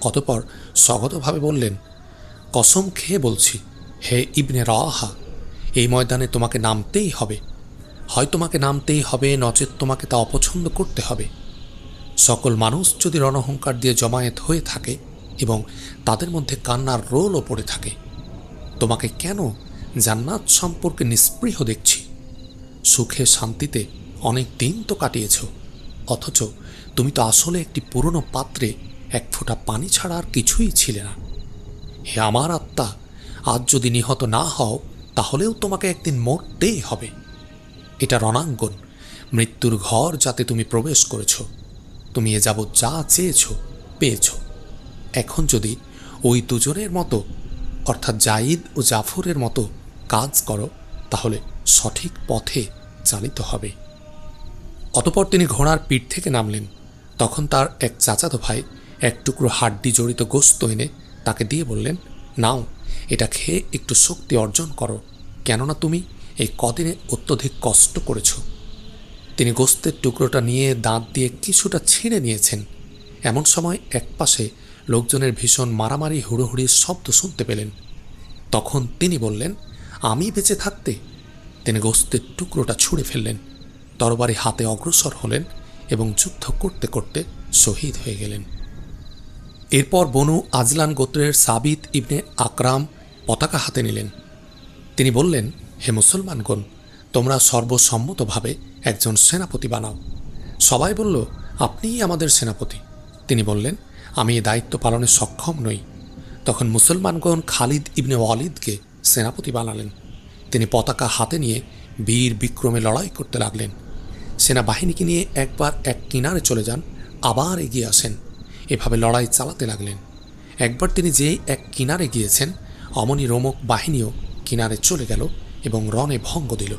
অতপর স্বগতভাবে বললেন, কসম খেয়ে বলছি, হে ইবনে রাওয়াহা, এই ময়দানে তোমাকে নামতেই হবে। হয় তোমাকে নামতেই হবে, নচেত তোমাকে তা অপছন্দ করতে হবে। সকল মানুষ যদি রণহুঙ্কার দিয়ে জমায়েত হয়ে থাকে এবং তাদের মধ্যে কান্নার রোলও পড়ে থাকে, তোমাকে কেন জান্নাত সম্পর্কে নিস্পৃহ দেখছি? সুখে শান্তিতে অনেক দিন তো কাটিয়েছ, অথচ তুমি তো আসলে একটি পুরনো পাত্রে এক ফোঁটা পানি ছাড়া আর কিছুই ছিলে না। হে আমার আত্মা, আজ যদি নিহত না হও তাহলেও তোমাকে একদিন মরতেই হবে। এটা রণাঙ্গন, মৃত্যুর ঘর, যাতে তুমি প্রবেশ করেছ। তুমি এ যাবৎ যা চেয়েছ পেয়েছ। এখন যদি ওই দুজনের মতো, অর্থাৎ জাইদ ও জাফরের মতো কাজ করো, তাহলে সঠিক পথে চালিত হবে। অতপর তিনি ঘোড়ার পিঠ থেকে নামলেন। তখন তার এক চাচাতো ভাই এক টুকরো হাড্ডি জড়িত গোশত এনে তাকে দিয়ে বললেন, নাও, এটা খেয়ে একটু শক্তি অর্জন করো, কেননা তুমি এই কদিনে অত্যধিক কষ্ট করেছ। তিনি গোশতের টুকরোটা নিয়ে দাঁত দিয়ে কিছুটা ছিঁড়ে নিয়েছেন। এমন সময় একপাশে লোকজনের ভীষণ মারামারি হুড়োহুড়ির শব্দ শুনতে পেলেন। তখন তিনি বললেন, আমি বেঁচে থাকতে? তিনি গোশতের টুকরোটা ছুঁড়ে ফেললেন, তরবারি হাতে অগ্রসর হলেন এবং যুদ্ধ করতে করতে শহীদ হয়ে গেলেন। এরপর বনু আজলান গোত্রের সাবিত ইবনে আকরাম পতাকা হাতে নিলেন। তিনি বললেন, হে মুসলমানগণ, তোমরা সর্বসম্মতভাবে একজন সেনাপতি বানাও। সবাই বলল, আপনিই আমাদের সেনাপতি। তিনি বললেন, আমি এ দায়িত্ব পালনে সক্ষম নই। তখন মুসলমানগণ খালিদ ইবনে ওয়ালিদকে সেনাপতি বানালেন। তিনি পতাকা হাতে নিয়ে বীর বিক্রমে লড়াই করতে লাগলেন। সেনাবাহিনীকে নিয়ে একবার এক কিনারে চলে যান, আবার এগিয়ে আসেন, এভাবে লড়াই চালাতে লাগলেন। একবার তিনি যেই এক কিনারে গিয়েছেন, অমনি রোমক বাহিনীও কিনারে চলে গেল এবং রণে ভঙ্গ দিল।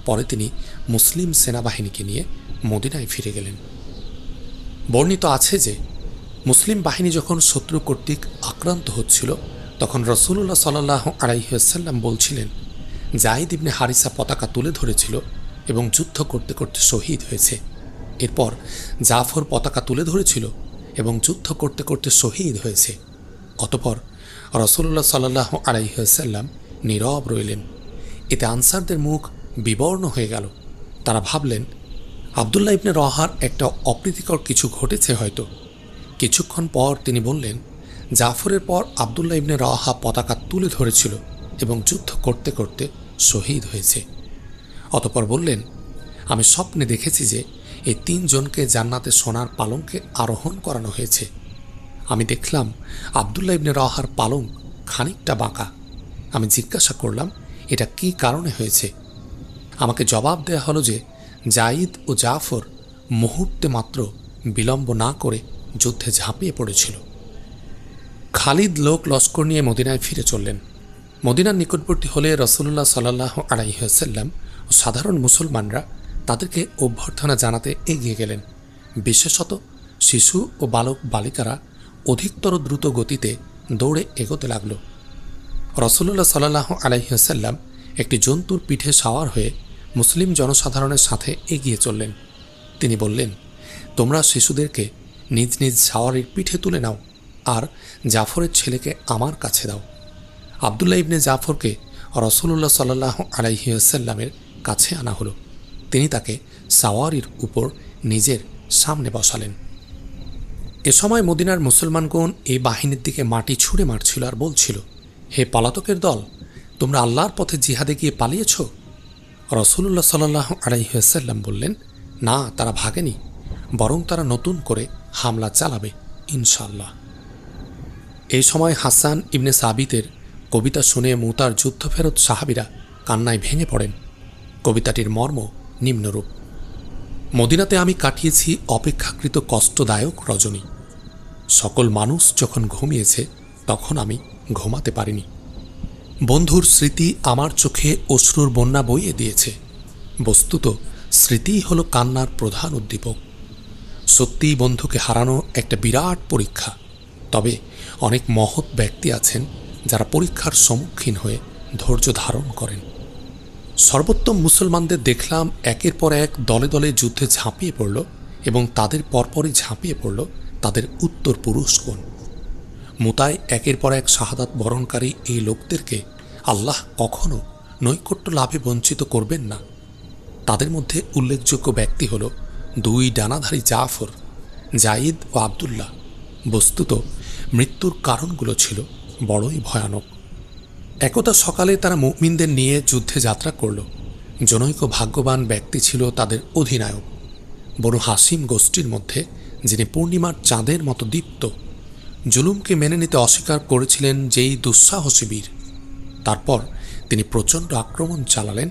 পরে তিনি মুসলিম সেনাবাহিনীকে নিয়ে মদিনায় ফিরে গেলেন। বর্ণিত আছে যে মুসলিম বাহিনী যখন শত্রু কর্তৃক আক্রান্ত হচ্ছিল, তখন রাসূলুল্লাহ সাল্লাল্লাহু আলাইহি ওয়াসাল্লাম বলছিলেন, জাইদ ইবনে হারিসা পতাকা তুলে ধরেছিল এবং যুদ্ধ করতে করতে শহীদ হয়েছে। এরপর জাফর পতাকা তুলে ধরেছিল এবং যুদ্ধ করতে করতে শহীদ হয়েছে। অতপর রাসূলুল্লাহ সাল্লাল্লাহু আলাইহি ওয়াসাল্লাম নীরব রইলেন। এতে আনসারদের মুখ বিবর্ণ হয়ে গেল। তারা ভাবলেন আবদুল্লাহ ইবনে রওয়াহার একটা অপ্রীতিকর কিছু ঘটেছে হয়তো। কিছুক্ষণ পর তিনি বললেন, জাফরের পর আবদুল্লাহ ইবনে রওয়াহা পতাকা তুলে ধরেছিল এবং যুদ্ধ করতে করতে শহীদ হয়েছে। অতঃপর বললেন, আমি স্বপ্নে দেখেছি যে এই 3 জনকে জান্নাতে সোনার পালঙ্কে আরোহণ করানো হয়েছে। আমি দেখলাম আবদুল্লাহ ইবনে রওয়াহার পালঙ্ক খানিকটা বাঁকা। আমি জিজ্ঞাসা করলাম এটা কী কারণে হয়েছে। আমাকে জবাব দেয়া হলো যে জাইদ ও জাফর মুহূর্তে মাত্র বিলম্ব না করে যুদ্ধে ঝাঁপিয়ে পড়েছিল। খালিদ লোক লস্কর নিয়ে মদিনায় ফিরে চললেন। মদিনার নিকটবর্তী হলে রাসূলুল্লাহ সাল্লাল্লাহু আলাইহি ওয়াসাল্লাম ও সাধারণ মুসলমানরা তাদেরকে অভ্যর্থনা জানাতে এগিয়ে গেলেন। বিশেষত শিশু ও বালক বালিকারা অধিকতর দ্রুত গতিতে দৌড়ে এগোতে লাগল। রাসূলুল্লাহ সাল্লাল্লাহু আলাইহি ওয়াসাল্লাম একটি জন্তুর পিঠে সাওয়ার হয়ে মুসলিম জনসাধারণের সাথে এগিয়ে চললেন। তিনি বললেন, তোমরা শিশুদেরকে নিজ নিজ সাওয়ারির পিঠে তুলে নাও আর জাফরের ছেলেকে আমার কাছে দাও। আবদুল্লাহ ইবনে জাফরকে রাসূলুল্লাহ সাল্লাল্লাহু আলাইহি ওয়াসাল্লামের কাছে আনা হলো। তিনি তাকে সাওয়ারির উপর নিজের সামনে বসালেন। এ সময় মদিনার মুসলমানগণ এই বাহিনীর দিকে মাটি ছুঁড়ে মারছিল আর বলছিল, হে পলাতকের দল, তোমরা আল্লাহর পথে জিহাদে গিয়ে পালিয়েছ? রাসূলুল্লাহ সাল্লাল্লাহু আলাইহি ওয়াসাল্লাম বললেন, না, তারা ভাগেনি, বরং তারা নতুন করে হামলা চালাবে ইনশাআল্লাহ। এই সময় হাসান ইবনে সাবিতের কবিতা শুনে মুতার যুদ্ধফেরত সাহাবীরা কান্নায় ভেঙে পড়েন। কবিতাটির মর্ম নিম্নরূপ: মদিনাতে আমি কাটিয়েছি অপেক্ষাকৃত কষ্টদায়ক রজনী। সকল মানুষ যখন ঘুমিয়েছে তখন আমি ঘুমাতে পারিনি। বন্ধুর স্মৃতি আমার চোখে অশ্রুর বন্যা বইয়ে দিয়েছে। বস্তুত স্মৃতিই হলো কান্নার প্রধান উদ্দীপক। সত্যিই বন্ধুকে হারানো একটা বিরাট পরীক্ষা। তবে অনেক মহৎ ব্যক্তি আছেন যারা পরীক্ষার সম্মুখীন হয়ে ধৈর্য ধারণ করেন। সর্বোত্তম মুসলমানদের দেখলাম একের পর এক দলে দলে যুদ্ধে ঝাঁপিয়ে পড়ল এবং তাদের পরপরই ঝাঁপিয়ে পড়ল তাদের উত্তর পুরুষগণ। মুতায় একের পর এক শাহাদাত বরণকারী এই লোকদেরকে আল্লাহ কখনো নৈকট্য লাভে বঞ্চিত করবেন না। তাদের মধ্যে উল্লেখযোগ্য ব্যক্তি হল 2 ডানাধারী জাফর, জাইদ ও আবদুল্লাহ। বস্তুত মৃত্যুর কারণগুলো ছিল বড়ই ভয়ানক। একদা সকালে তারা মুমিনদের নিয়ে যুদ্ধে যাত্রা করল। জনৈক ভাগ্যবান ব্যক্তি ছিল তাদের অধিনায়ক, বনু হাসিম গোষ্ঠীর মধ্যে, যিনি পূর্ণিমার চাঁদের মতো দীপ্ত। জুলুমকে মেনে নিতে অস্বীকার করেছিলেন যেই দুঃসাহসী বীর। তারপর তিনি প্রচণ্ড আক্রমণ চালালেন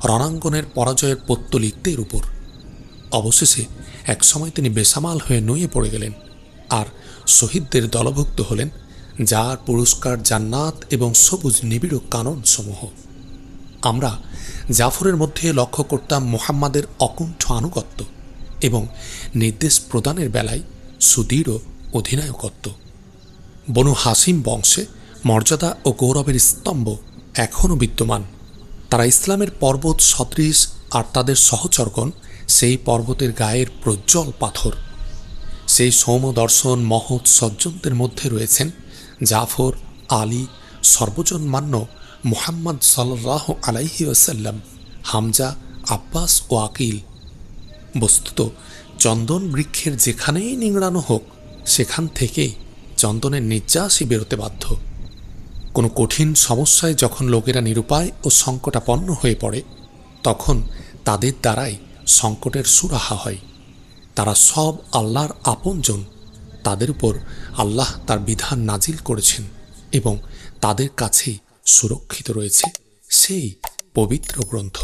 রণাঙ্গনের পরাজয়ের পত্তলিকদের উপর। অবশেষে একসময় তিনি বেসামাল হয়ে নুয়ে পড়ে গেলেন আর শহীদদের দলভুক্ত হলেন, যার পুরস্কার জান্নাত এবং সবুজ নিবিড় কাননসমূহ। আমরা জাফরের মধ্যে লক্ষ্য করতাম মুহাম্মাদের অকুণ্ঠ আনুগত্য এবং নির্দেশ প্রদানের বেলায় সুদৃঢ় অধিনায়কত্ব। বনু হাসিম বংশে মর্যাদা ও গৌরবের স্তম্ভ এখনও বিদ্যমান। তারা ইসলামের পর্বত সদৃশ, আর তাদের সহচরগণ সেই পর্বতের গায়ের প্রজ্জ্বল পাথর। সেই সৌম্যদর্শন মহৎ সজ্জনদের মধ্যে রয়েছেন জাফর, আলী, সর্বজনমান্য মুহাম্মদ সাল্লাল্লাহু আলাইহি ওয়াসাল্লাম, হামজা, আব্বাস ও আকিল। বস্তুত চন্দন বৃক্ষের যেখানেই নিংড়ানো হোক, সেখান থেকেই চন্দনের নির্যাসই বেরোতে বাধ্য। কোনো কঠিন সমস্যায় যখন লোকেরা নিরুপায় ও সংকটাপন্ন হয়ে পড়ে, তখন তাদের দ্বারাই সংকটের সুরাহা হয়। তারা সব আল্লাহর আপনজন। তাদের উপর আল্লাহ তার বিধান নাজিল করেছেন এবং তাদের কাছেই সুরক্ষিত রয়েছে সেই পবিত্র গ্রন্থ।